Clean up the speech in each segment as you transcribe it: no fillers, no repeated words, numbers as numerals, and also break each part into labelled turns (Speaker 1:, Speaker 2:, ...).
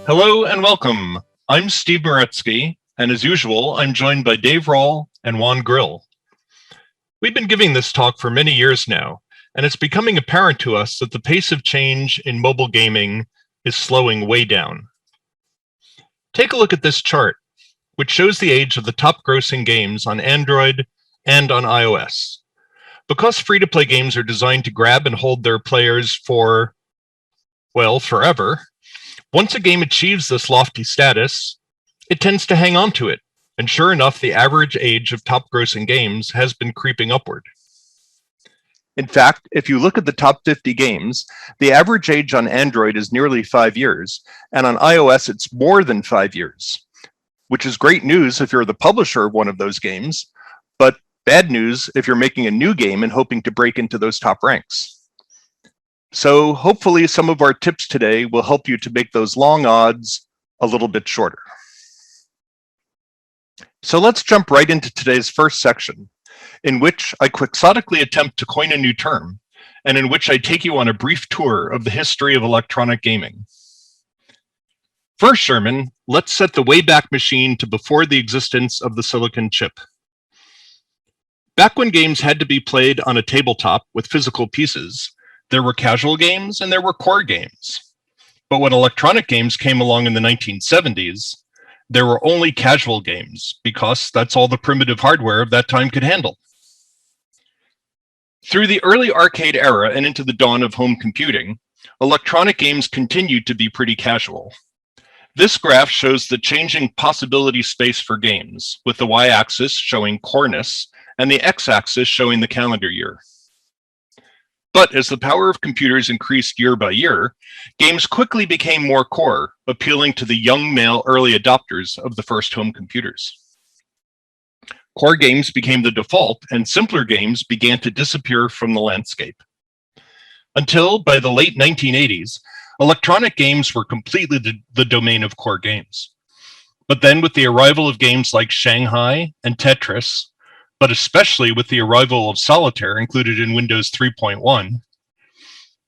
Speaker 1: Hello and welcome. I'm Steve Moretsky, and as usual, I'm joined by Dave Rawl and Juan Grill. We've been giving this talk for many years now, and it's becoming apparent to us that the pace of change in mobile gaming is slowing way down. Take a look at this chart, which shows the age of the top grossing games on Android and on iOS. Because free-to-play games are designed to grab and hold their players for, well, forever, once a game achieves this lofty status, it tends to hang on to it, and sure enough, the average age of top grossing games has been creeping upward.
Speaker 2: In fact, if you look at the top 50 games, the average age on Android is nearly 5 years, and on iOS it's more than 5 years, which is great news if you're the publisher of one of those games, but bad news if you're making a new game and hoping to break into those top ranks. So hopefully some of our tips today will help you to make those long odds a little bit shorter. So let's jump right into today's first section, in which I quixotically attempt to coin a new term, and in which I take you on a brief tour of the history of electronic gaming. First, Sherman, let's set the Wayback Machine to before the existence of the silicon chip. Back when games had to be played on a tabletop with physical pieces, there were casual games and there were core games. But when electronic games came along in the 1970s, there were only casual games because that's all the primitive hardware of that time could handle. Through the early arcade era and into the dawn of home computing, electronic games continued to be pretty casual. This graph shows the changing possibility space for games, with the y-axis showing coreness and the x-axis showing the calendar year. But as the power of computers increased year by year, games quickly became more core, appealing to the young male early adopters of the first home computers. Core games became the default, and simpler games began to disappear from the landscape. Until, by the late 1980s, electronic games were completely the domain of core games. But then with the arrival of games like Shanghai and Tetris, but especially with the arrival of Solitaire included in Windows 3.1,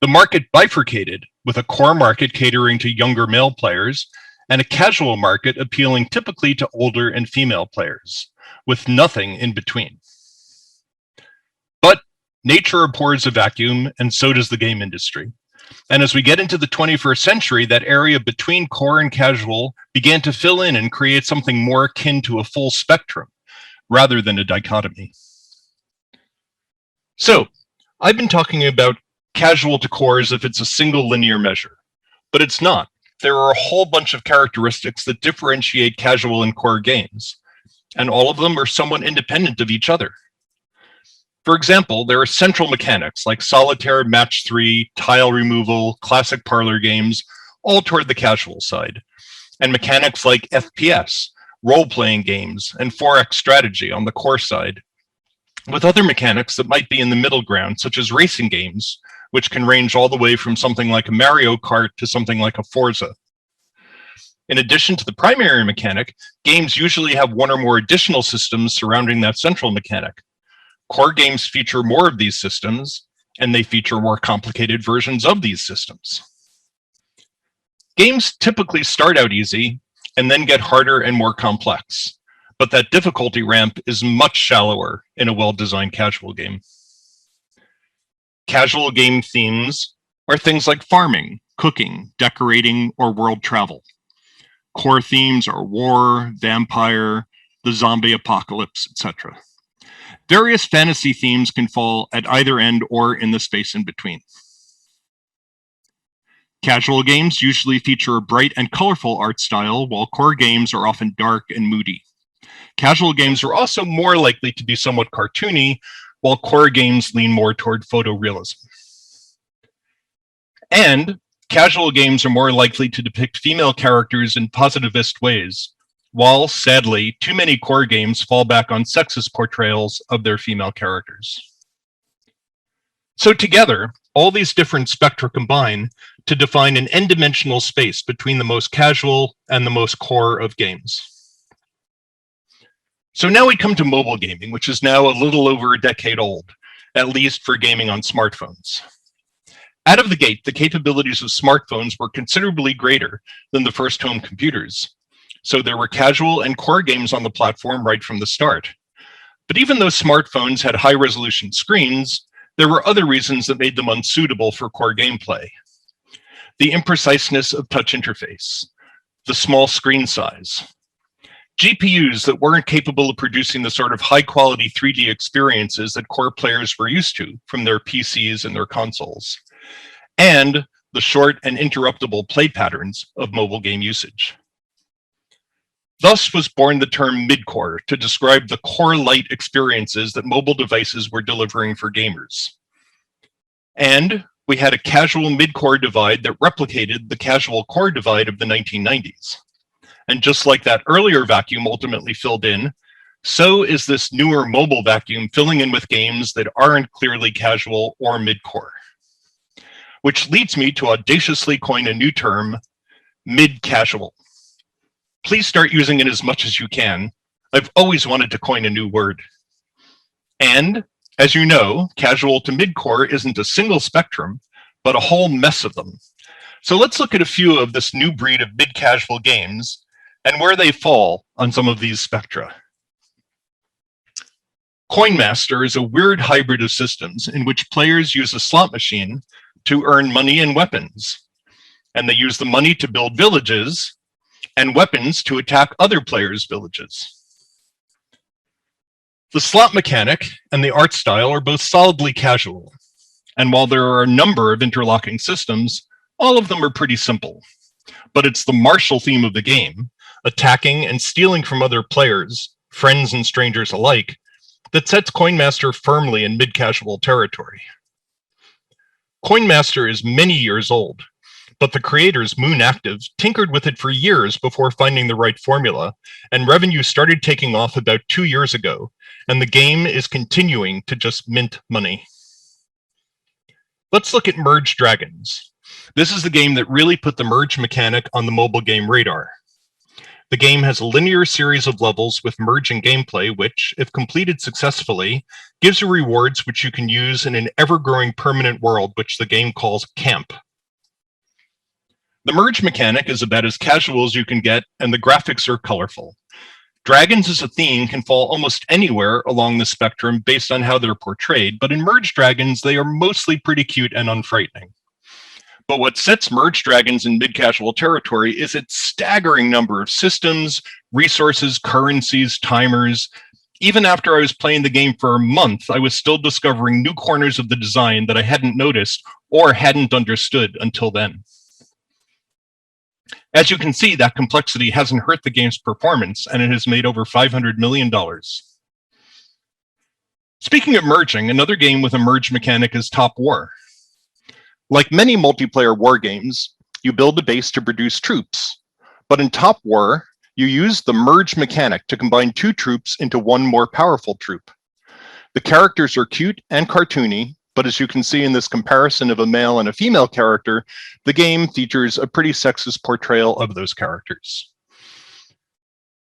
Speaker 2: the market bifurcated, with a core market catering to younger male players and a casual market appealing typically to older and female players, with nothing in between. But nature abhors a vacuum, and so does the game industry. And as we get into the 21st century, that area between core and casual began to fill in and create something more akin to a full spectrum, rather than a dichotomy. So, I've been talking about casual to core as if it's a single linear measure, but it's not. There are a whole bunch of characteristics that differentiate casual and core games, and all of them are somewhat independent of each other. For example, there are central mechanics like solitaire, match 3, tile removal, classic parlor games, all toward the casual side, and mechanics like FPS, role-playing games, and 4X strategy on the core side, with other mechanics that might be in the middle ground, such as racing games, which can range all the way from something like a Mario Kart to something like a Forza. In addition to the primary mechanic, games usually have one or more additional systems surrounding that central mechanic. Core games feature more of these systems, and they feature more complicated versions of these systems. Games typically start out easy, and then get harder and more complex. But that difficulty ramp is much shallower in a well-designed casual game. Casual game themes are things like farming, cooking, decorating, or world travel. Core themes are war, vampire, the zombie apocalypse, etc. Various fantasy themes can fall at either end or in the space in between. Casual games usually feature a bright and colorful art style, while core games are often dark and moody. Casual games are also more likely to be somewhat cartoony, while core games lean more toward photorealism. And casual games are more likely to depict female characters in positivist ways, while, sadly, too many core games fall back on sexist portrayals of their female characters. So together, all these different spectra combine to define an n-dimensional space between the most casual and the most core of games. So now we come to mobile gaming, which is now a little over a decade old, at least for gaming on smartphones. Out of the gate, the capabilities of smartphones were considerably greater than the first home computers, so there were casual and core games on the platform right from the start. But even though smartphones had high-resolution screens, there were other reasons that made them unsuitable for core gameplay. The impreciseness of touch interface, the small screen size, GPUs that weren't capable of producing the sort of high-quality 3D experiences that core players were used to from their PCs and their consoles, and the short and interruptible play patterns of mobile game usage. Thus was born the term mid-core to describe the core-light experiences that mobile devices were delivering for gamers. And we had a casual mid-core divide that replicated the casual core divide of the 1990s. And just like that earlier vacuum ultimately filled in, so is this newer mobile vacuum filling in with games that aren't clearly casual or mid-core. Which leads me to audaciously coin a new term, mid-casual. Please start using it as much as you can. I've always wanted to coin a new word. And, as you know, casual to mid-core isn't a single spectrum, but a whole mess of them. So let's look at a few of this new breed of mid-casual games and where they fall on some of these spectra. Coin Master is a weird hybrid of systems in which players use a slot machine to earn money and weapons. And they use the money to build villages and weapons to attack other players' villages. The slot mechanic and the art style are both solidly casual. And while there are a number of interlocking systems, all of them are pretty simple. But it's the martial theme of the game, attacking and stealing from other players, friends and strangers alike, that sets Coin Master firmly in mid-casual territory. Coin Master is many years old, but the creators, Moon Active, tinkered with it for years before finding the right formula, and revenue started taking off about 2 years ago, and the game is continuing to just mint money. Let's look at Merge Dragons. This is the game that really put the merge mechanic on the mobile game radar. The game has a linear series of levels with merging gameplay, which, if completed successfully, gives you rewards which you can use in an ever-growing permanent world which the game calls Camp. The merge mechanic is about as casual as you can get, and the graphics are colorful. Dragons as a theme can fall almost anywhere along the spectrum based on how they're portrayed, but in Merge Dragons, they are mostly pretty cute and unfrightening. But what sets Merge Dragons in mid-casual territory is its staggering number of systems, resources, currencies, timers. Even after I was playing the game for a month, I was still discovering new corners of the design that I hadn't noticed or hadn't understood until then. As you can see, that complexity hasn't hurt the game's performance, and it has made over $500 million. Speaking of merging, another game with a merge mechanic is Top War. Like many multiplayer war games, you build a base to produce troops. But in Top War, you use the merge mechanic to combine two troops into one more powerful troop. The characters are cute and cartoony, but as you can see in this comparison of a male and a female character, the game features a pretty sexist portrayal of those characters.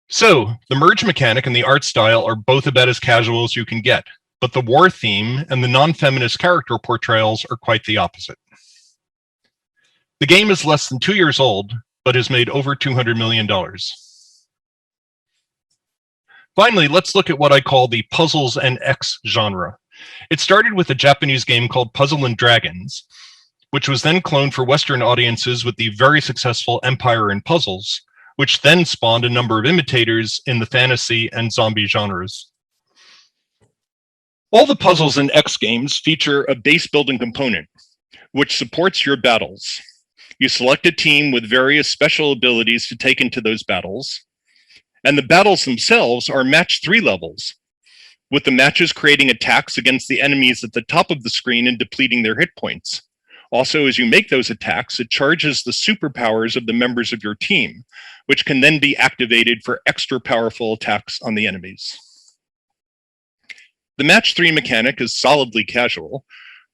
Speaker 2: So, the merge mechanic and the art style are both about as casual as you can get, but the war theme and the non-feminist character portrayals are quite the opposite. The game is less than 2 years old, but has made over $200 million. Finally, let's look at what I call the Puzzles and X genre. It started with a Japanese game called Puzzle and Dragons, which was then cloned for Western audiences with the very successful Empire and Puzzles, which then spawned a number of imitators in the fantasy and zombie genres. All the Puzzles and X games feature a base building component, which supports your battles. You select a team with various special abilities to take into those battles, and the battles themselves are match 3 levels, with the matches creating attacks against the enemies at the top of the screen and depleting their hit points. Also, as you make those attacks, it charges the superpowers of the members of your team, which can then be activated for extra powerful attacks on the enemies. The match 3 mechanic is solidly casual,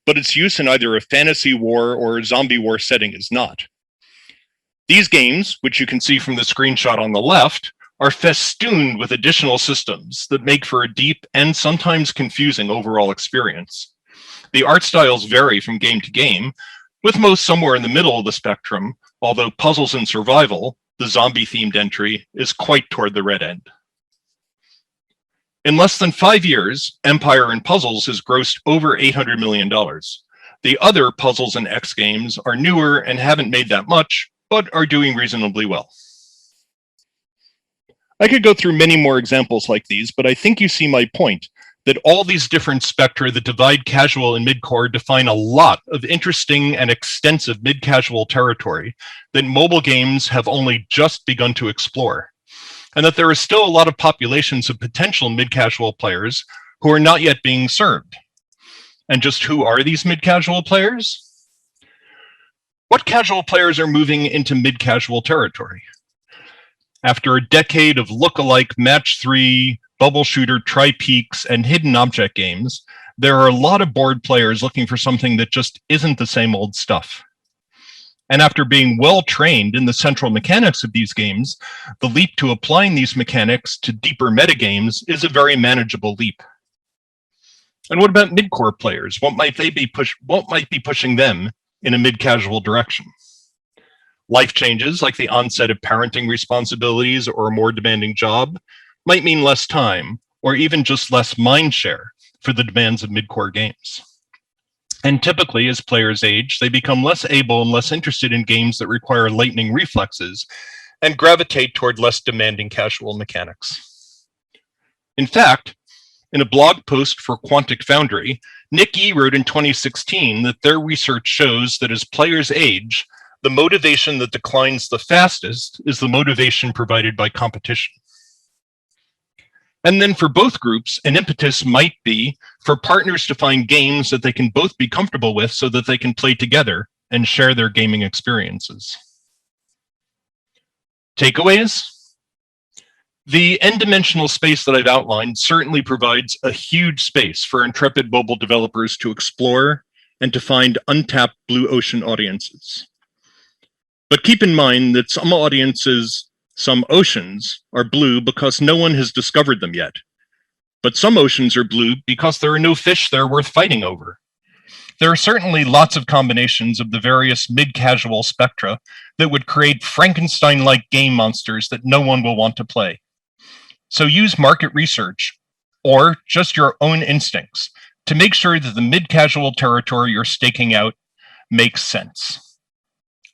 Speaker 2: but its use in either a fantasy war or a zombie war setting is not. These games, which you can see from the screenshot on the left, are festooned with additional systems that make for a deep and sometimes confusing overall experience. The art styles vary from game to game, with most somewhere in the middle of the spectrum, although Puzzles and Survival, the zombie-themed entry, is quite toward the red end. In less than 5 years, Empire and Puzzles has grossed over $800 million. The other Puzzles and X games are newer and haven't made that much, but are doing reasonably well. I could go through many more examples like these, but I think you see my point, that all these different spectra that divide casual and mid-core define a lot of interesting and extensive mid-casual territory that mobile games have only just begun to explore, and that there is still a lot of populations of potential mid-casual players who are not yet being served. And just who are these mid-casual players? What casual players are moving into mid-casual territory? After a decade of look-alike Match 3, Bubble Shooter, Tri-Peaks, and hidden object games, there are a lot of bored players looking for something that just isn't the same old stuff. And after being well trained in the central mechanics of these games, the leap to applying these mechanics to deeper metagames is a very manageable leap. And what about mid-core players? What might be pushing them in a mid-casual direction? Life changes, like the onset of parenting responsibilities or a more demanding job, might mean less time, or even just less mind share for the demands of mid-core games. And typically, as players age, they become less able and less interested in games that require lightning reflexes and gravitate toward less demanding casual mechanics. In fact, in a blog post for Quantic Foundry, Nick Yee wrote in 2016 that their research shows that as players age, the motivation that declines the fastest is the motivation provided by competition. And then for both groups, an impetus might be for partners to find games that they can both be comfortable with so that they can play together and share their gaming experiences. Takeaways? The n-dimensional space that I've outlined certainly provides a huge space for intrepid mobile developers to explore and to find untapped blue ocean audiences. But keep in mind that some audiences, some oceans, are blue because no one has discovered them yet. But some oceans are blue because there are no fish there worth fighting over. There are certainly lots of combinations of the various mid-casual spectra that would create Frankenstein-like game monsters that no one will want to play. So use market research, or just your own instincts, to make sure that the mid-casual territory you're staking out makes sense.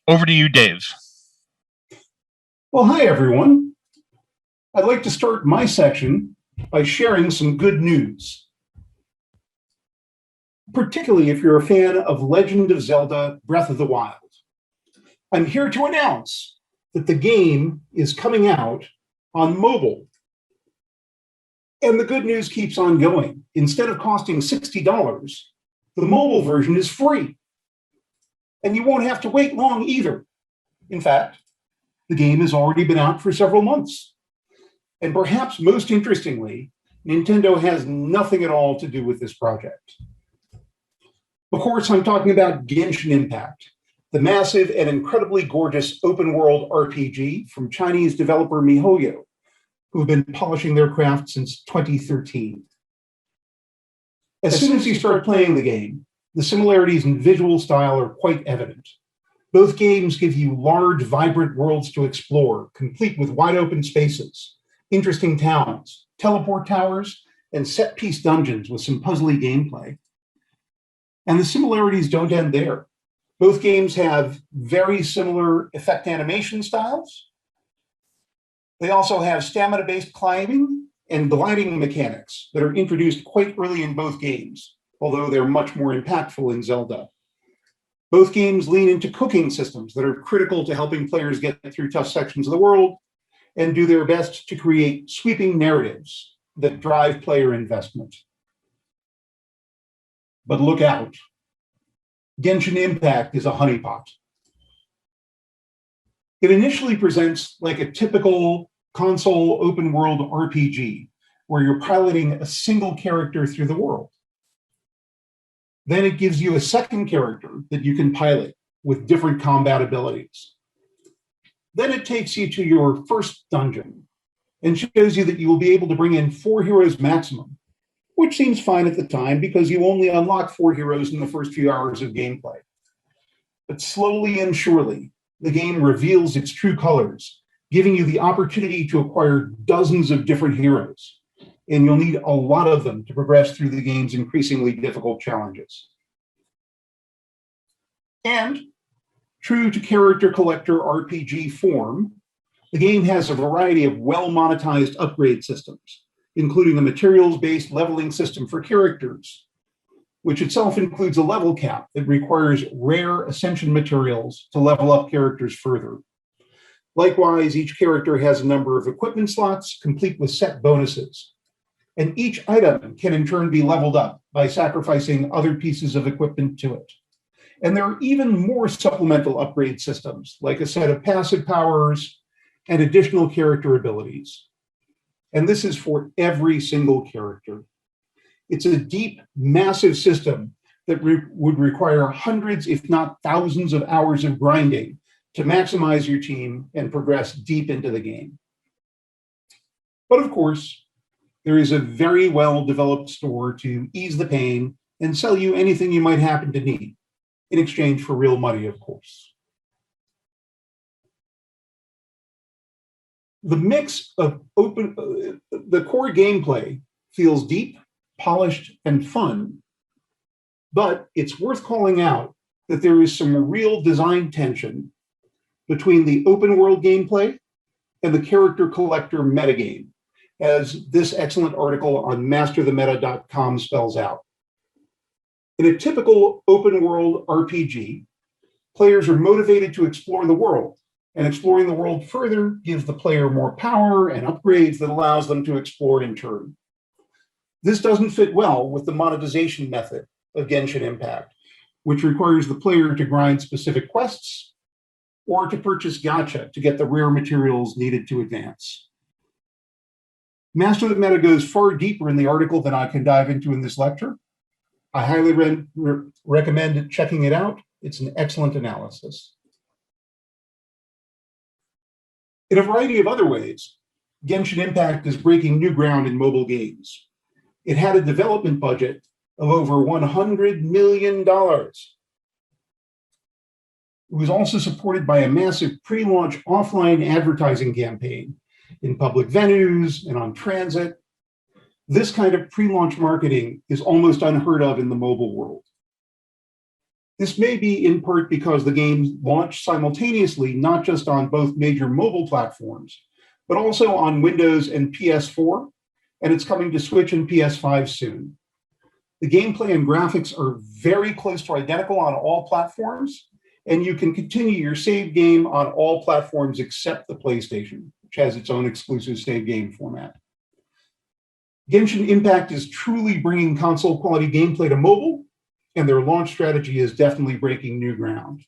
Speaker 2: Over to you, Dave.
Speaker 3: Well, hi, everyone. I'd like to start my section by sharing some good news, particularly if you're a fan of Legend of Zelda: Breath of the Wild. I'm here to announce that the game is coming out on mobile. And the good news keeps on going. Instead of costing $60, the mobile version is free. And you won't have to wait long either. In fact, the game has already been out for several months. And perhaps most interestingly, Nintendo has nothing at all to do with this project. Of course, I'm talking about Genshin Impact, the massive and incredibly gorgeous open-world RPG from Chinese developer MiHoYo, who have been polishing their craft since 2013. As soon as you start playing the game, the similarities in visual style are quite evident. Both games give you large, vibrant worlds to explore, complete with wide open spaces, interesting towns, teleport towers, and set-piece dungeons with some puzzly gameplay. And the similarities don't end there. Both games have very similar effect animation styles. They also have stamina-based climbing and gliding mechanics that are introduced quite early in both games, although they're much more impactful in Zelda. Both games lean into cooking systems that are critical to helping players get through tough sections of the world and do their best to create sweeping narratives that drive player investment. But look out. Genshin Impact is a honeypot. It initially presents like a typical console open world RPG where you're piloting a single character through the world. Then it gives you a second character that you can pilot with different combat abilities. Then it takes you to your first dungeon and shows you that you will be able to bring in 4 heroes maximum, which seems fine at the time because you only unlock 4 heroes in the first few hours of gameplay. But slowly and surely, the game reveals its true colors, giving you the opportunity to acquire dozens of different heroes. And you'll need a lot of them to progress through the game's increasingly difficult challenges. And true to character collector RPG form, the game has a variety of well-monetized upgrade systems, including a materials-based leveling system for characters, which itself includes a level cap that requires rare ascension materials to level up characters further. Likewise, each character has a number of equipment slots, complete with set bonuses. And each item can in turn be leveled up by sacrificing other pieces of equipment to it. And there are even more supplemental upgrade systems, like a set of passive powers and additional character abilities. And this is for every single character. It's a deep, massive system that would require hundreds, if not thousands of hours of grinding to maximize your team and progress deep into the game. But of course, there is a very well-developed store to ease the pain and sell you anything you might happen to need, in exchange for real money, of course. The mix of the core gameplay feels deep, polished, and fun, but it's worth calling out that there is some real design tension between the open world gameplay and the character collector metagame, as this excellent article on masterthemeta.com spells out. In a typical open world RPG, players are motivated to explore the world, and exploring the world further gives the player more power and upgrades that allows them to explore in turn. This doesn't fit well with the monetization method of Genshin Impact, which requires the player to grind specific quests or to purchase gacha to get the rare materials needed to advance. Master of the Meta goes far deeper in the article than I can dive into in this lecture. I highly recommend checking it out. It's an excellent analysis. In a variety of other ways, Genshin Impact is breaking new ground in mobile games. It had a development budget of over $100 million. It was also supported by a massive pre-launch offline advertising campaign in public venues and on transit. This kind of pre-launch marketing is almost unheard of in the mobile world. This may be in part because the game launched simultaneously, not just on both major mobile platforms, but also on Windows and PS4, and it's coming to Switch and PS5 soon. The gameplay and graphics are very close to identical on all platforms, and you can continue your save game on all platforms except the PlayStation, which has its own exclusive save game format. Genshin Impact is truly bringing console quality gameplay to mobile, and their launch strategy is definitely breaking new ground.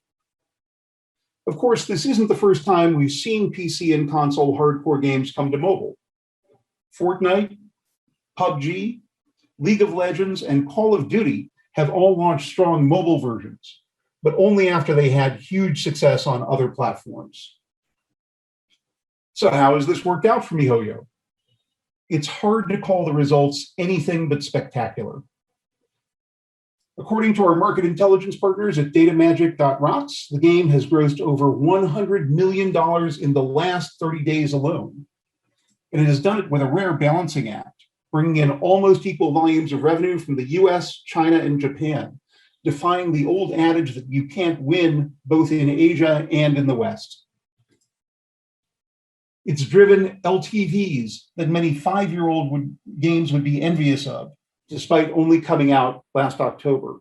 Speaker 3: Of course, this isn't the first time we've seen PC and console hardcore games come to mobile. Fortnite, PUBG, League of Legends, and Call of Duty have all launched strong mobile versions, but only after they had huge success on other platforms. So how has this worked out for MiHoYo? It's hard to call the results anything but spectacular. According to our market intelligence partners at datamagic.rocks, the game has grossed over $100 million in the last 30 days alone. And it has done it with a rare balancing act, bringing in almost equal volumes of revenue from the US, China, and Japan, defying the old adage that you can't win both in Asia and in the West. It's driven LTVs that many 5-year-old games would be envious of, despite only coming out last October,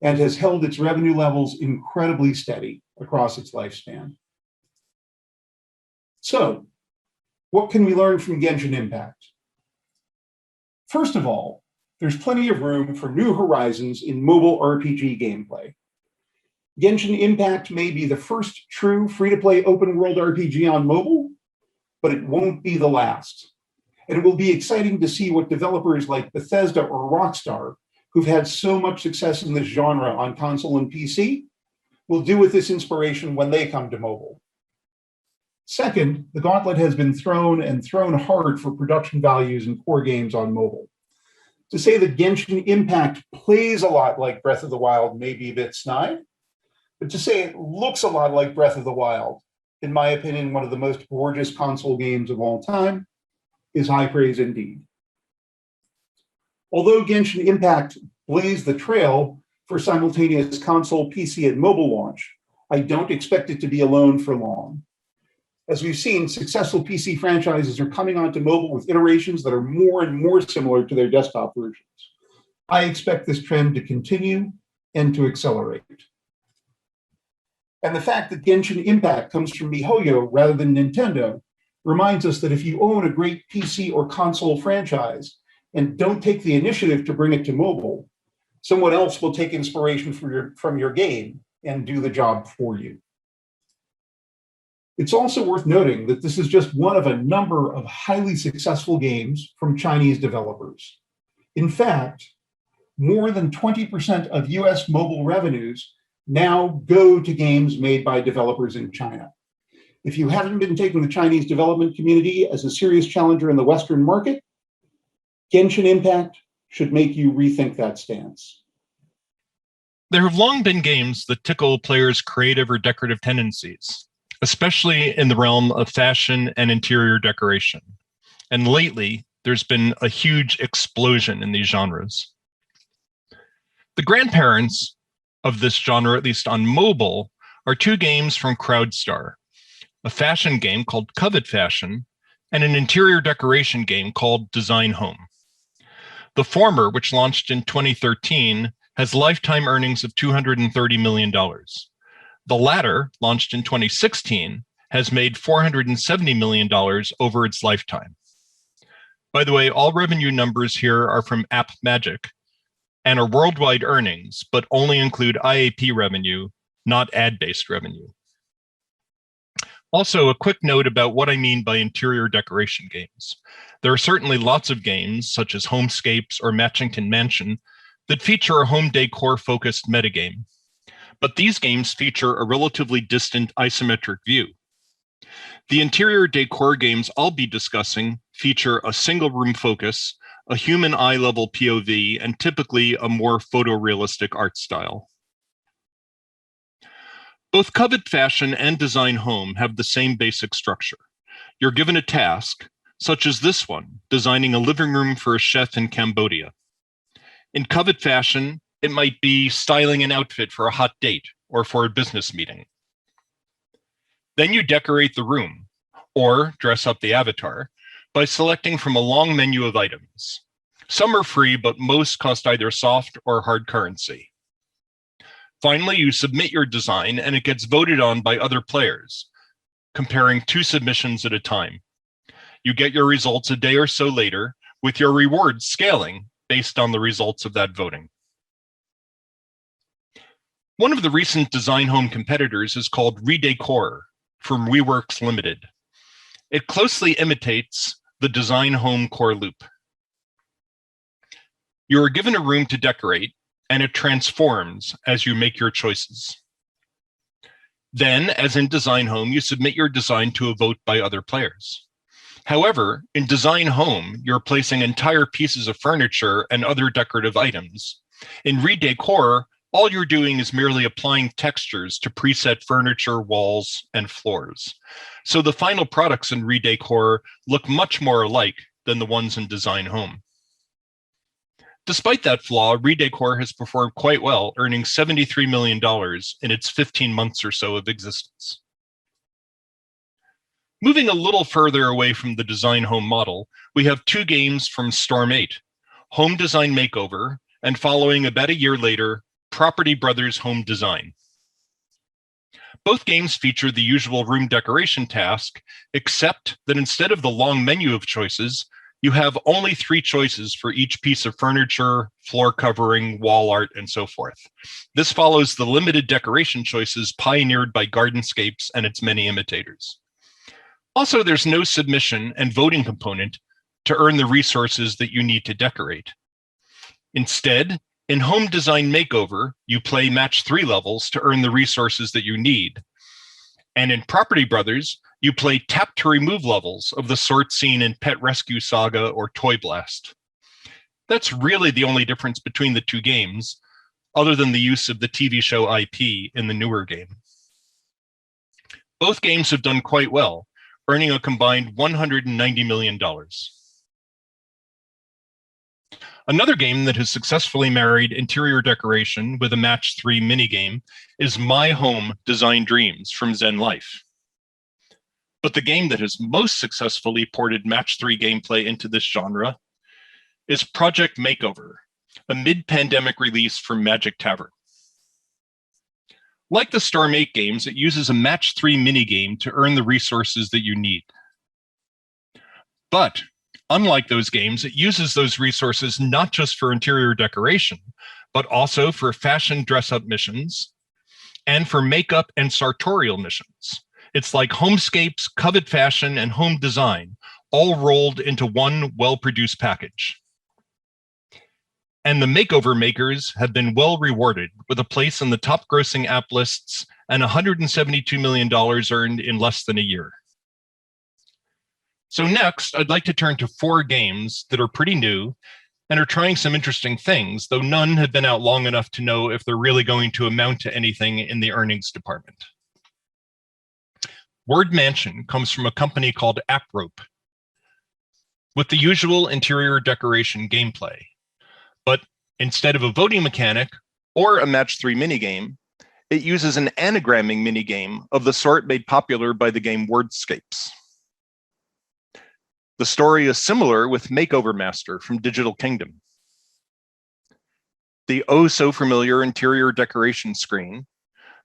Speaker 3: and has held its revenue levels incredibly steady across its lifespan. So, what can we learn from Genshin Impact? First of all, there's plenty of room for new horizons in mobile RPG gameplay. Genshin Impact may be the first true free-to-play open-world RPG on mobile, but it won't be the last. And it will be exciting to see what developers like Bethesda or Rockstar, who've had so much success in this genre on console and PC, will do with this inspiration when they come to mobile. Second, the gauntlet has been thrown and thrown hard for production values in core games on mobile. To say that Genshin Impact plays a lot like Breath of the Wild may be a bit snide, But to say it looks a lot like Breath of the Wild, in my opinion, one of the most gorgeous console games of all time, is high praise indeed. Although Genshin Impact blazed the trail for simultaneous console, PC, and mobile launch, I don't expect it to be alone for long. As we've seen, successful PC franchises are coming onto mobile with iterations that are more and more similar to their desktop versions. I expect this trend to continue and to accelerate. And the fact that Genshin Impact comes from MiHoYo rather than Nintendo reminds us that if you own a great PC or console franchise and don't take the initiative to bring it to mobile, someone else will take inspiration from your game and do the job for you. It's also worth noting that this is just one of a number of highly successful games from Chinese developers. In fact, more than 20% of US mobile revenues now go to games made by developers in China. If you haven't been taking the Chinese development community as a serious challenger in the Western market, Genshin Impact should make you rethink that stance.
Speaker 1: There have long been games that tickle players' creative or decorative tendencies, especially in the realm of fashion and interior decoration. And lately, there's been a huge explosion in these genres. The grandparents of this genre, at least on mobile, are two games from Crowdstar, a fashion game called Covet Fashion, and an interior decoration game called Design Home. The former, which launched in 2013, has lifetime earnings of $230 million. The latter, launched in 2016, has made $470 million over its lifetime. By the way, all revenue numbers here are from AppMagic and are worldwide earnings, but only include IAP revenue, not ad-based revenue. Also, a quick note about what I mean by interior decoration games. There are certainly lots of games, such as Homescapes or Matchington Mansion, that feature a home decor-focused metagame. But these games feature a relatively distant isometric view. The interior decor games I'll be discussing feature a single room focus, a human eye level POV, and typically a more photorealistic art style. Both Covet Fashion and Design Home have the same basic structure. You're given a task, such as this one, designing a living room for a chef in Cambodia. In Covet Fashion, it might be styling an outfit for a hot date or for a business meeting. Then you decorate the room, or dress up the avatar, by selecting from a long menu of items. Some are free, but most cost either soft or hard currency. Finally, you submit your design and it gets voted on by other players, comparing 2 submissions at a time. You get your results a day or so later, with your rewards scaling based on the results of that voting. One of the recent Design Home competitors is called Redecor from WeWorks Limited. It closely imitates the Design Home core loop. You are given a room to decorate, and it transforms as you make your choices. Then, as in Design Home, you submit your design to a vote by other players. However, in Design Home, you're placing entire pieces of furniture and other decorative items. In Redecor, all you're doing is merely applying textures to preset furniture, walls, and floors. So the final products in Redecor look much more alike than the ones in Design Home. Despite that flaw, Redecor has performed quite well, earning $73 million in its 15 months or so of existence. Moving a little further away from the Design Home model, we have 2 games from Storm 8, Home Design Makeover, and following about a year later, Property Brothers Home Design. Both games feature the usual room decoration task, except that instead of the long menu of choices, you have only 3 choices for each piece of furniture, floor covering, wall art, and so forth. This follows the limited decoration choices pioneered by Gardenscapes and its many imitators. Also, there's no submission and voting component to earn the resources that you need to decorate. Instead, in Home Design Makeover, you play match 3 levels to earn the resources that you need. And in Property Brothers, you play tap to remove levels of the sort seen in Pet Rescue Saga or Toy Blast. That's really the only difference between the 2 games,
Speaker 2: other than the use of the TV show IP in the newer game. Both games have done quite well, earning a combined $190 million. Another game that has successfully married interior decoration with a Match 3 minigame is My Home Design Dreams from Zen Life. But the game that has most successfully ported Match 3 gameplay into this genre is Project Makeover, a mid-pandemic release from Magic Tavern. Like the Storm 8 games, it uses a Match 3 minigame to earn the resources that you need. But unlike those games, it uses those resources not just for interior decoration, but also for fashion dress-up missions and for makeup and sartorial missions. It's like Homescapes, Covet Fashion, and Home Design, all rolled into one well-produced package. And the makeover makers have been well rewarded with a place in the top grossing app lists and $172 million earned in less than a year. So next, I'd like to turn to 4 games that are pretty new and are trying some interesting things, though none have been out long enough to know if they're really going to amount to anything in the earnings department. Word Mansion comes from a company called AppRope, with the usual interior decoration gameplay. But instead of a voting mechanic or a Match 3 minigame, it uses an anagramming minigame of the sort made popular by the game Wordscapes. The story is similar with Makeover Master from Digital Kingdom. The oh-so-familiar interior decoration screen,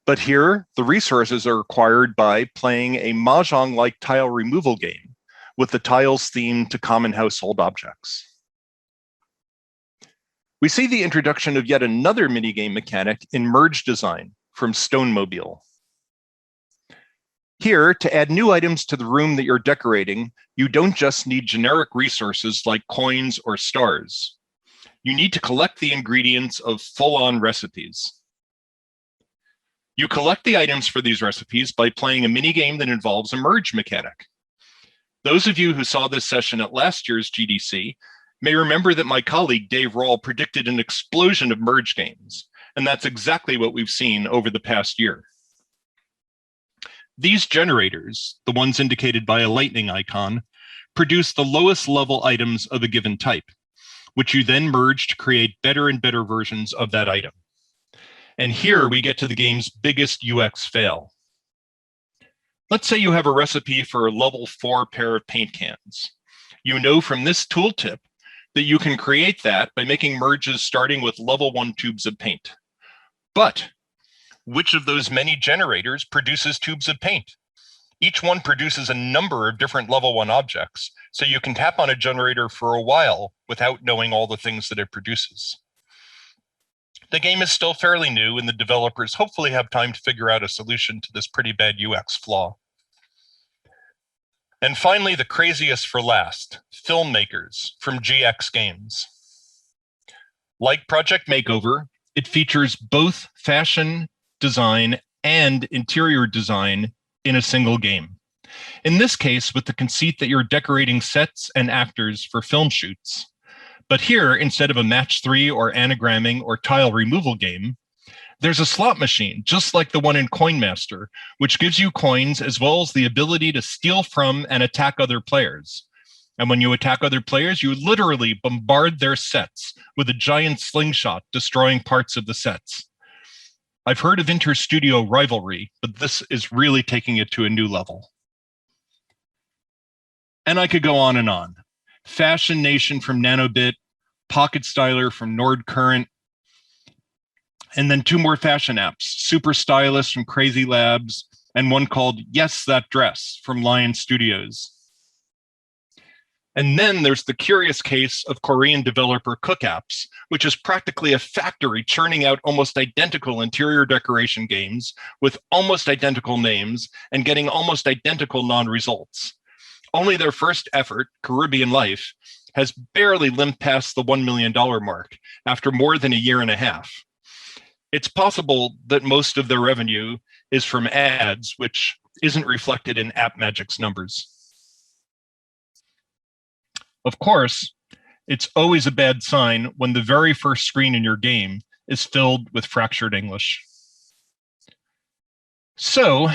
Speaker 2: but here the resources are acquired by playing a Mahjong-like tile removal game with the tiles themed to common household objects. We see the introduction of yet another minigame mechanic in Merge Design from Stonemobile. Here, to add new items to the room that you're decorating, you don't just need generic resources like coins or stars. You need to collect the ingredients of full-on recipes. You collect the items for these recipes by playing a minigame that involves a merge mechanic. Those of you who saw this session at last year's GDC may remember that my colleague Dave Rawl predicted an explosion of merge games, and that's exactly what we've seen over the past year. These generators, the ones indicated by a lightning icon, produce the lowest level items of a given type, which you then merge to create better and better versions of that item. And here we get to the game's biggest UX fail. Let's say you have a recipe for a level 4 pair of paint cans. You know from this tooltip that you can create that by making merges starting with level 1 tubes of paint. But which of those many generators produces tubes of paint? Each one produces a number of different level 1 objects, so you can tap on a generator for a while without knowing all the things that it produces. The game is still fairly new, and the developers hopefully have time to figure out a solution to this pretty bad UX flaw. And finally, the craziest for last, Filmmakers from GX Games. Like Project Makeover, it features both fashion design and interior design in a single game. In this case, with the conceit that you're decorating sets and actors for film shoots. But here, instead of a Match 3 or anagramming or tile removal game, there's a slot machine, just like the one in Coin Master, which gives you coins as well as the ability to steal from and attack other players. And when you attack other players, you literally bombard their sets with a giant slingshot, destroying parts of the sets. I've heard of inter-studio rivalry, but this is really taking it to a new level. And I could go on and on. Fashion Nation from Nanobit, Pocket Styler from Nord Current, and then 2 more fashion apps, Super Stylist from Crazy Labs, and one called Yes, That Dress from Lion Studios. And then there's the curious case of Korean developer Cook Apps, which is practically a factory churning out almost identical interior decoration games with almost identical names and getting almost identical non-results. Only their first effort, Caribbean Life, has barely limped past the $1 million mark after more than a year and a half. It's possible that most of their revenue is from ads, which isn't reflected in AppMagic's numbers. Of course, it's always a bad sign when the very first screen in your game is filled with fractured English. So,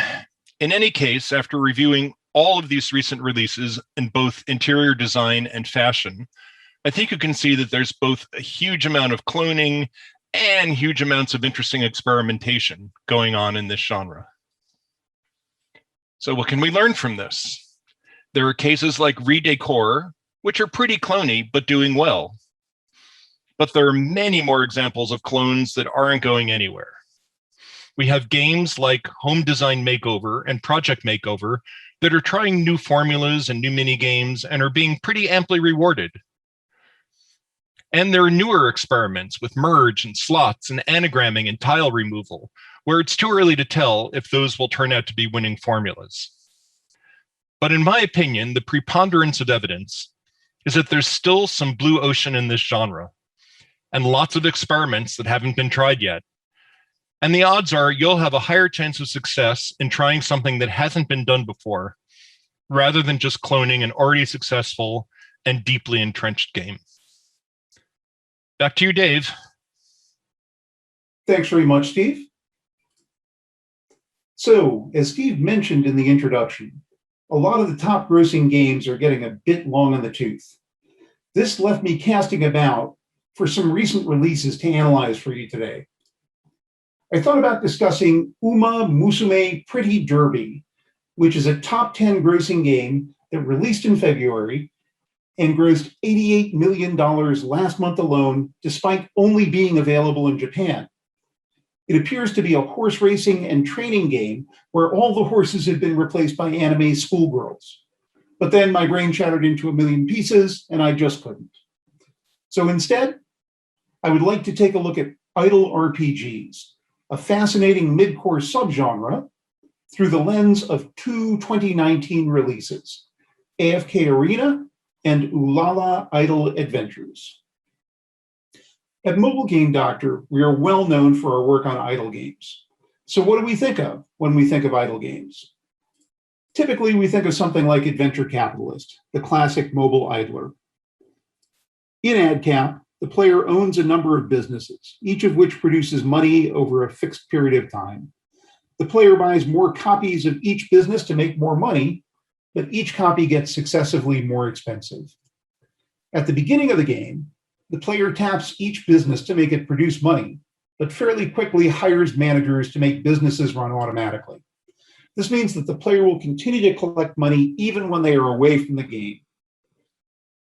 Speaker 2: in any case, after reviewing all of these recent releases in both interior design and fashion, I think you can see that there's both a huge amount of cloning and huge amounts of interesting experimentation going on in this genre. So what can we learn from this? There are cases like Redecor, which are pretty clony, but doing well. But there are many more examples of clones that aren't going anywhere. We have games like Home Design Makeover and Project Makeover that are trying new formulas and new mini games and are being pretty amply rewarded. And there are newer experiments with merge and slots and anagramming and tile removal, where it's too early to tell if those will turn out to be winning formulas. But in my opinion, the preponderance of evidence is that there's still some blue ocean in this genre, and lots of experiments that haven't been tried yet. And the odds are you'll have a higher chance of success in trying something that hasn't been done before, rather than just cloning an already successful and deeply entrenched game. Back to you, Dave.
Speaker 3: Thanks very much, Steve. So, as Steve mentioned in the introduction, a lot of the top grossing games are getting a bit long in the tooth. This left me casting about for some recent releases to analyze for you today. I thought about discussing Uma Musume Pretty Derby, which is a top 10 grossing game that released in February and grossed $88 million last month alone, despite only being available in Japan. It appears to be a horse racing and training game where all the horses had been replaced by anime schoolgirls. But then my brain shattered into a million pieces and I just couldn't. So instead, I would like to take a look at idle RPGs, a fascinating mid-course subgenre, through the lens of two 2019 releases, AFK Arena and Ulala Idle Adventures. At Mobile Game Doctor, we are well known for our work on idle games. So what do we think of when we think of idle games? Typically, we think of something like Adventure Capitalist, the classic mobile idler. In AdCap, the player owns a number of businesses, each of which produces money over a fixed period of time. The player buys more copies of each business to make more money, but each copy gets successively more expensive. At the beginning of the game, the player taps each business to make it produce money, but fairly quickly hires managers to make businesses run automatically. This means that the player will continue to collect money even when they are away from the game.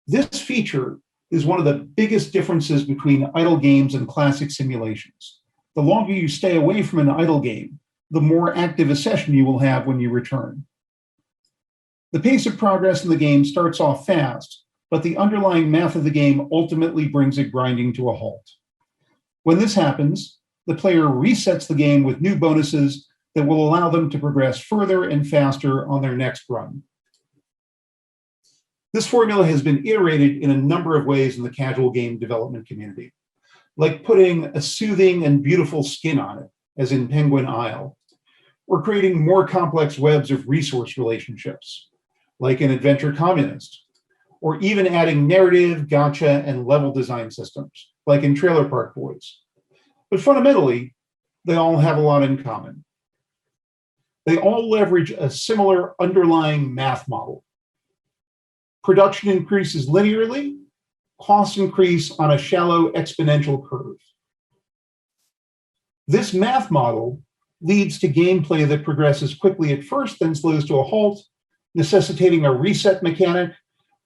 Speaker 3: This feature is one of the biggest differences between idle games and classic simulations. The longer you stay away from an idle game, the more active a session you will have when you return. The pace of progress in the game starts off fast, but the underlying math of the game ultimately brings it grinding to a halt. When this happens, the player resets the game with new bonuses that will allow them to progress further and faster on their next run. This formula has been iterated in a number of ways in the casual game development community, like putting a soothing and beautiful skin on it, as in Penguin Isle, or creating more complex webs of resource relationships, like in Adventure Communist, or even adding narrative, gacha, and level design systems, like in Trailer Park Boys. But fundamentally, they all have a lot in common. They all leverage a similar underlying math model. Production increases linearly, costs increase on a shallow exponential curve. This math model leads to gameplay that progresses quickly at first, then slows to a halt, necessitating a reset mechanic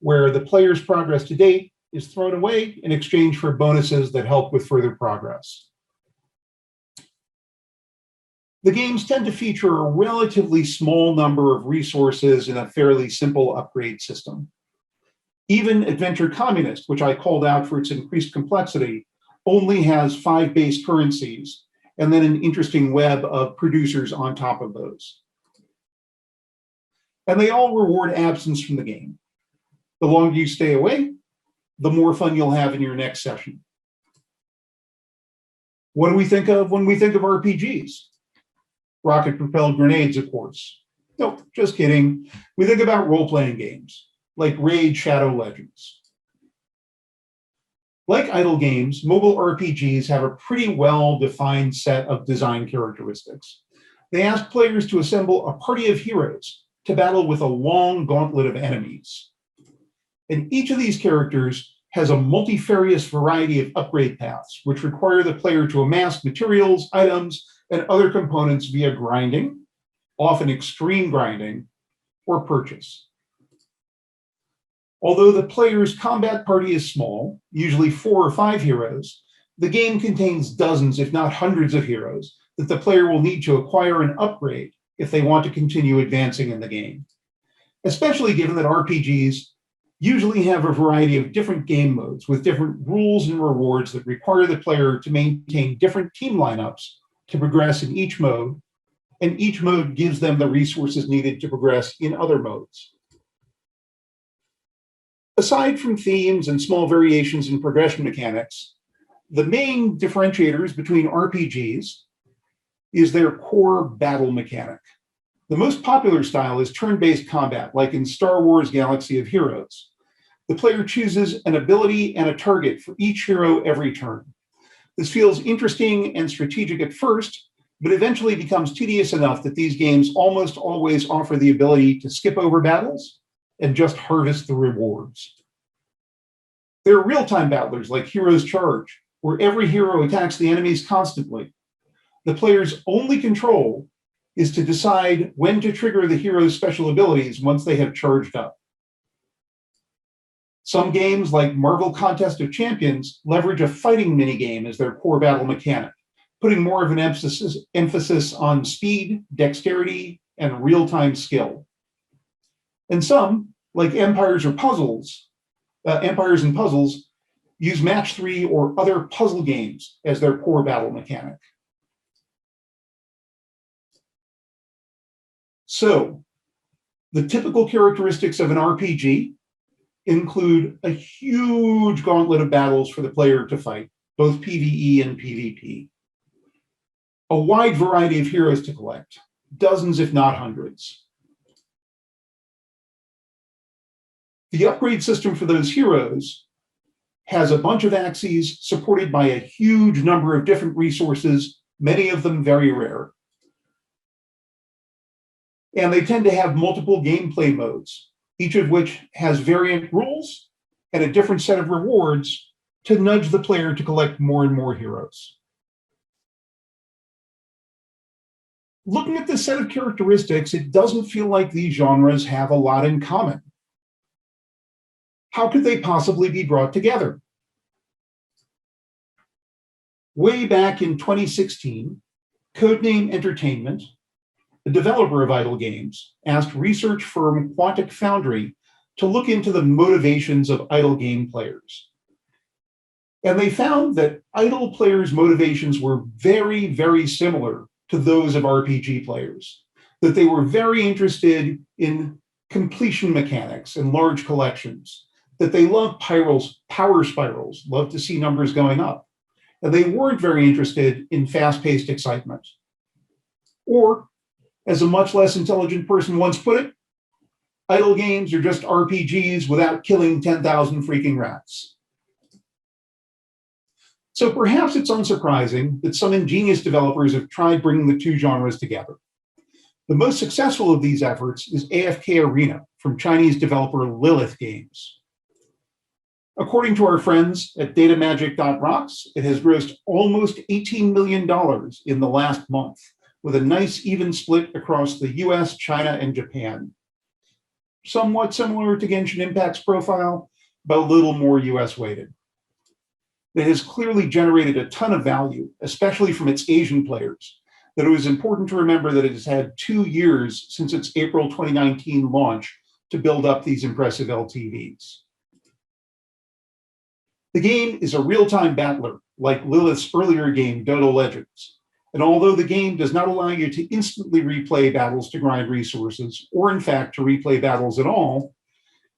Speaker 3: where the player's progress to date is thrown away in exchange for bonuses that help with further progress. The games tend to feature a relatively small number of resources in a fairly simple upgrade system. Even Adventure Communist, which I called out for its increased complexity, only has 5 base currencies and then an interesting web of producers on top of those. And they all reward absence from the game. The longer you stay away, the more fun you'll have in your next session. What do we think of when we think of RPGs? Rocket-propelled grenades, of course. Nope, just kidding. We think about role-playing games, like Raid Shadow Legends. Like idle games, mobile RPGs have a pretty well-defined set of design characteristics. They ask players to assemble a party of heroes to battle with a long gauntlet of enemies. And each of these characters has a multifarious variety of upgrade paths, which require the player to amass materials, items, and other components via grinding, often extreme grinding, or purchase. Although the player's combat party is small, usually 4 or 5 heroes, the game contains dozens, if not hundreds of heroes that the player will need to acquire and upgrade if they want to continue advancing in the game. Especially given that RPGs usually have a variety of different game modes with different rules and rewards that require the player to maintain different team lineups to progress in each mode, and each mode gives them the resources needed to progress in other modes. Aside from themes and small variations in progression mechanics, the main differentiators between RPGs is their core battle mechanic. The most popular style is turn-based combat, like in Star Wars Galaxy of Heroes. The player chooses an ability and a target for each hero every turn. This feels interesting and strategic at first, but eventually becomes tedious enough that these games almost always offer the ability to skip over battles and just harvest the rewards. There are real-time battlers like Heroes Charge, where every hero attacks the enemies constantly. The player's only control is to decide when to trigger the hero's special abilities once they have charged up. Some games, like Marvel Contest of Champions, leverage a fighting minigame as their core battle mechanic, putting more of an emphasis on speed, dexterity, and real-time skill. And some, like Empires and Puzzles, use Match 3 or other puzzle games as their core battle mechanic. So, the typical characteristics of an RPG include a huge gauntlet of battles for the player to fight, both PvE and PvP. A wide variety of heroes to collect, dozens if not hundreds. The upgrade system for those heroes has a bunch of axes supported by a huge number of different resources, many of them very rare. And they tend to have multiple gameplay modes, each of which has variant rules and a different set of rewards to nudge the player to collect more and more heroes. Looking at this set of characteristics, it doesn't feel like these genres have a lot in common. How could they possibly be brought together? Way back in 2016, Codename Entertainment, the developer of idle games, asked research firm Quantic Foundry to look into the motivations of idle game players. And they found that idle players' motivations were very, very similar to those of RPG players, that they were very interested in completion mechanics and large collections, that they loved power spirals, loved to see numbers going up, and they weren't very interested in fast-paced excitement. Or, as a much less intelligent person once put it, idle games are just RPGs without killing 10,000 freaking rats. So perhaps it's unsurprising that some ingenious developers have tried bringing the two genres together. The most successful of these efforts is AFK Arena from Chinese developer Lilith Games. According to our friends at datamagic.rocks, it has grossed almost $18 million in the last month, with a nice even split across the US, China, and Japan. Somewhat similar to Genshin Impact's profile, but a little more US weighted. It has clearly generated a ton of value, especially from its Asian players, that it was important to remember that it has had 2 years since its April 2019 launch to build up these impressive LTVs. The game is a real-time battler, like Lilith's earlier game, Dodo Legends. And although the game does not allow you to instantly replay battles to grind resources, or in fact to replay battles at all,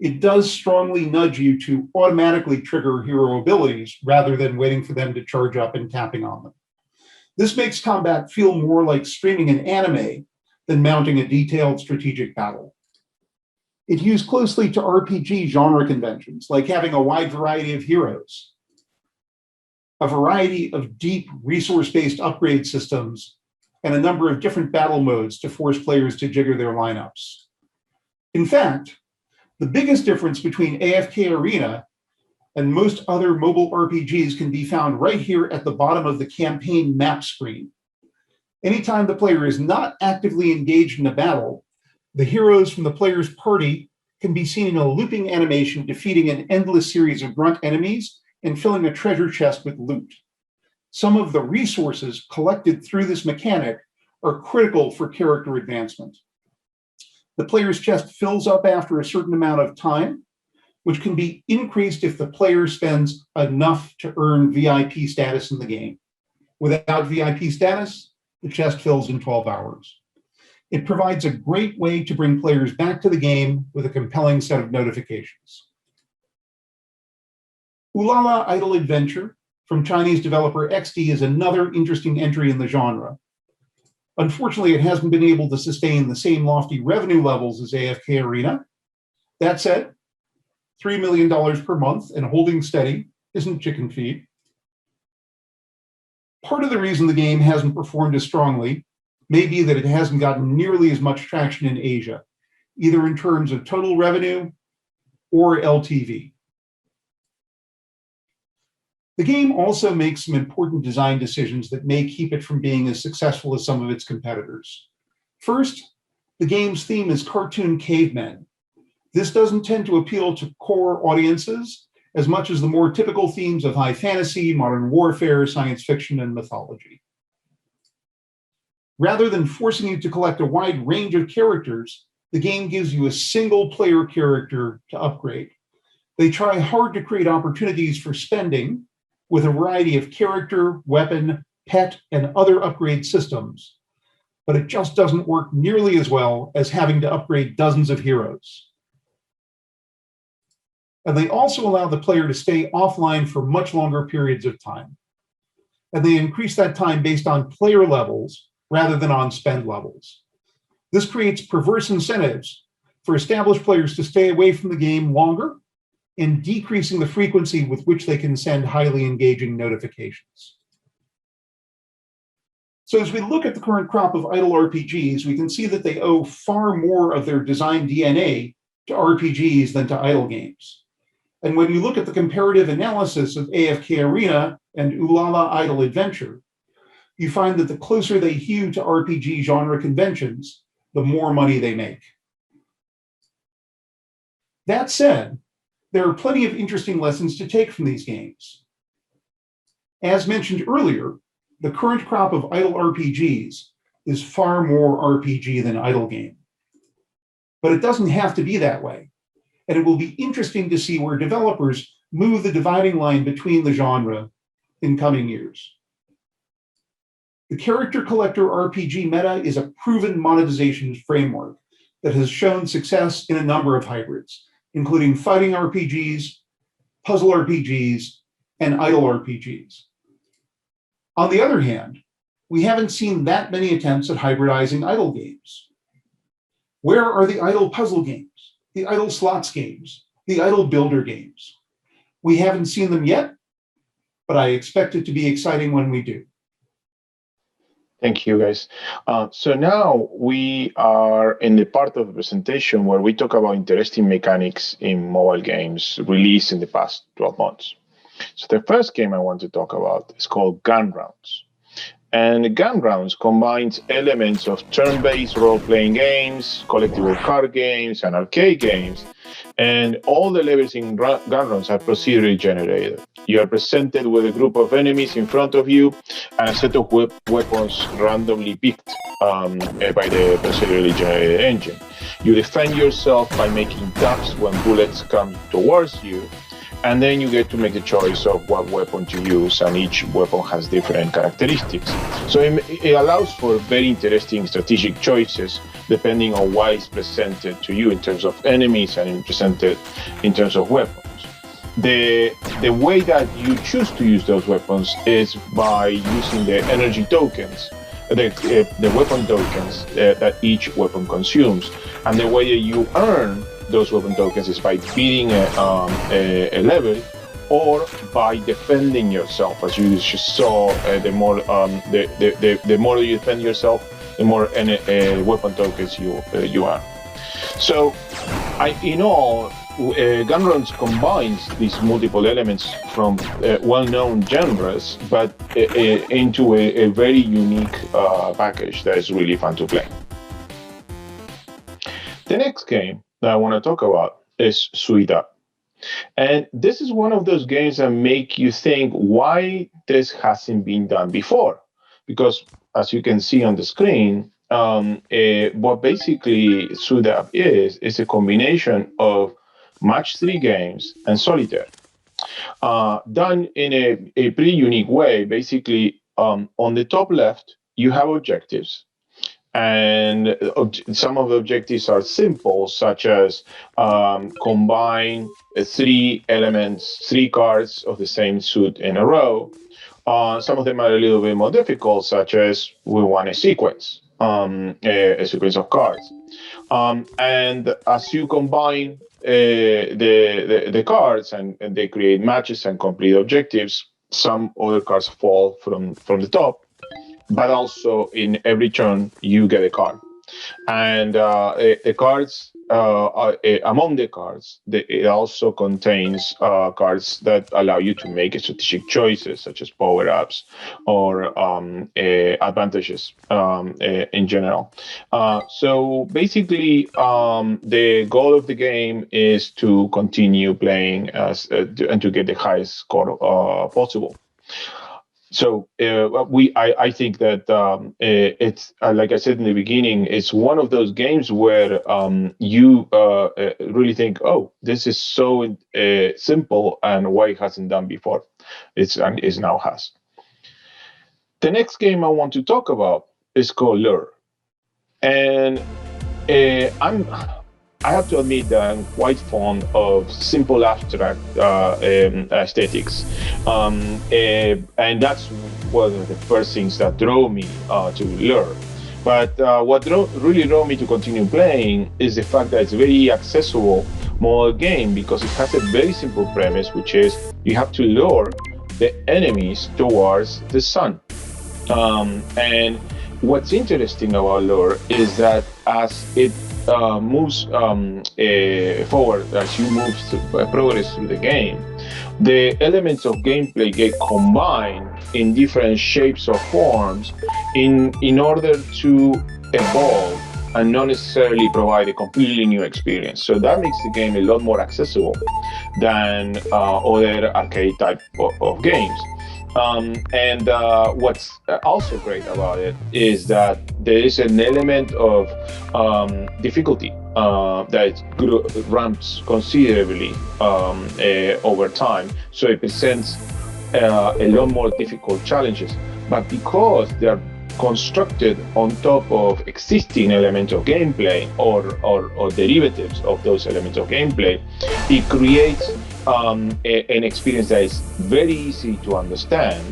Speaker 3: it does strongly nudge you to automatically trigger hero abilities rather than waiting for them to charge up and tapping on them. This makes combat feel more like streaming an anime than mounting a detailed strategic battle. It hews closely to RPG genre conventions, like having a wide variety of heroes. a variety of deep resource-based upgrade systems, and a number of different battle modes to force players to jigger their lineups. In fact, the biggest difference between AFK Arena and most other mobile RPGs can be found right here at the bottom of the campaign map screen. Anytime the player is not actively engaged in a battle, the heroes from the player's party can be seen in a looping animation defeating an endless series of grunt enemies and filling a treasure chest with loot. Some of the resources collected through this mechanic are critical for character advancement. The player's chest fills up after a certain amount of time, which can be increased if the player spends enough to earn VIP status in the game. Without VIP status, the chest fills in 12 hours. It provides a great way to bring players back to the game with a compelling set of notifications. Ulala Idle Adventure from Chinese developer XD is another interesting entry in the genre. Unfortunately, it hasn't been able to sustain the same lofty revenue levels as AFK Arena. That said, $3 million per month and holding steady isn't chicken feed. Part of the reason the game hasn't performed as strongly may be that it hasn't gotten nearly as much traction in Asia, either in terms of total revenue or LTV. The game also makes some important design decisions that may keep it from being as successful as some of its competitors. First, the game's theme is cartoon cavemen. This doesn't tend to appeal to core audiences as much as the more typical themes of high fantasy, modern warfare, science fiction, and mythology. Rather than forcing you to collect a wide range of characters, the game gives you a single player character to upgrade. They try hard to create opportunities for spending with a variety of character, weapon, pet, and other upgrade systems, but it just doesn't work nearly as well as having to upgrade dozens of heroes. And they also allow the player to stay offline for much longer periods of time. And they increase that time based on player levels rather than on spend levels. This creates perverse incentives for established players to stay away from the game longer and decreasing the frequency with which they can send highly engaging notifications. So as we look at the current crop of idle RPGs, we can see that they owe far more of their design DNA to RPGs than to idle games. And when you look at the comparative analysis of AFK Arena and Ulala Idle Adventure, you find that the closer they hew to RPG genre conventions, the more money they make. That said, there are plenty of interesting lessons to take from these games. As mentioned earlier, the current crop of idle RPGs is far more RPG than idle game. But it doesn't have to be that way. And it will be interesting to see where developers move the dividing line between the genre in coming years. The character collector RPG meta is a proven monetization framework that has shown success in a number of hybrids, including fighting RPGs, puzzle RPGs, and idle RPGs. On the other hand, we haven't seen that many attempts at hybridizing idle games. Where are the idle puzzle games, the idle slots games, the idle builder games? We haven't seen them yet, but I expect it to be exciting when we do.
Speaker 4: Thank you, guys. So now we are in the part of the presentation where we talk about interesting mechanics in mobile games released in the past 12 months. So the first game I want to talk about is called Gun Rounds. And Gun Rounds combines elements of turn-based role-playing games, collectible card games, and arcade games. And all the levels in Gun Rounds are procedurally generated. You are presented with a group of enemies in front of you and a set of weapons randomly picked by the procedurally generated engine. You defend yourself by making taps when bullets come towards you, and then you get to make the choice of what weapon to use, and each weapon has different characteristics. So it allows for very interesting strategic choices depending on what is presented to you in terms of enemies and presented in terms of weapons. The way that you choose to use those weapons is by using the energy tokens, the weapon tokens that each weapon consumes. And the way that you earn those weapon tokens is by beating a level or by defending yourself. As you just saw, the more you defend yourself, the more weapon tokens you are. So, in all, Gunruns combines these multiple elements from well-known genres, but into a very unique package that is really fun to play. The next game that I want to talk about is Suida. And this is one of those games that make you think why this hasn't been done before. Because as you can see on the screen, what basically Suida is a combination of match 3 games and solitaire. Done in a pretty unique way. Basically, on the top left, you have objectives. And some of the objectives are simple, such as combine 3 elements, 3 cards of the same suit in a row. Some of them are a little bit more difficult, such as we want a sequence of cards. And as you combine the cards and they create matches and complete objectives, some other cards fall from the top. But also in every turn you get a card, and the cards among the cards, it also contains cards that allow you to make strategic choices, such as power-ups or advantages in general. So basically, the goal of the game is to continue playing and to get the highest score possible. So I think that it's like I said in the beginning, it's one of those games where you really think, oh, this is so simple, and why it hasn't done before. It now has. The next game I want to talk about is called Lure, and I have to admit that I'm quite fond of simple abstract aesthetics, and that's one of the first things that drove me to Lure. But what really drove me to continue playing is the fact that it's a very accessible mobile game, because it has a very simple premise, which is you have to lure the enemies towards the sun. And what's interesting about Lure is that as it moves forward, as you move progress through the game, the elements of gameplay get combined in different shapes or forms in order to evolve and not necessarily provide a completely new experience. So that makes the game a lot more accessible than other arcade type of games. And what's also great about it is that there is an element of difficulty that ramps considerably over time. So it presents a lot more difficult challenges. But because they're constructed on top of existing elements of gameplay or derivatives of those elements of gameplay, it creates an experience that is very easy to understand.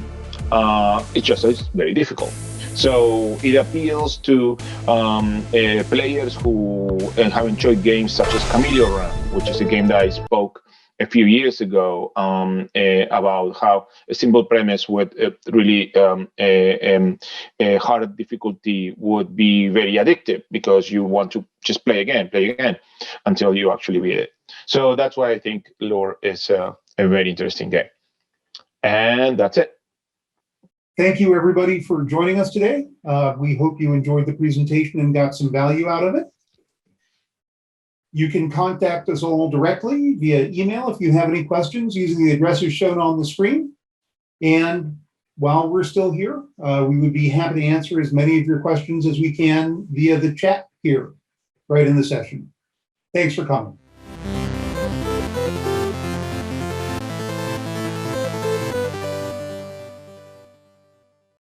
Speaker 4: It's very difficult. So it appeals to players who have enjoyed games such as Chameleon Run, which is a game that I spoke a few years ago about how a simple premise with really a hard difficulty would be very addictive, because you want to just play again until you actually beat it. So that's why I think Lure is a very interesting game. And that's it.
Speaker 3: Thank you, everybody, for joining us today. We hope you enjoyed the presentation and got some value out of it. You can contact us all directly via email if you have any questions, using the addresses shown on the screen. And while we're still here, we would be happy to answer as many of your questions as we can via the chat here, right in the session. Thanks for coming.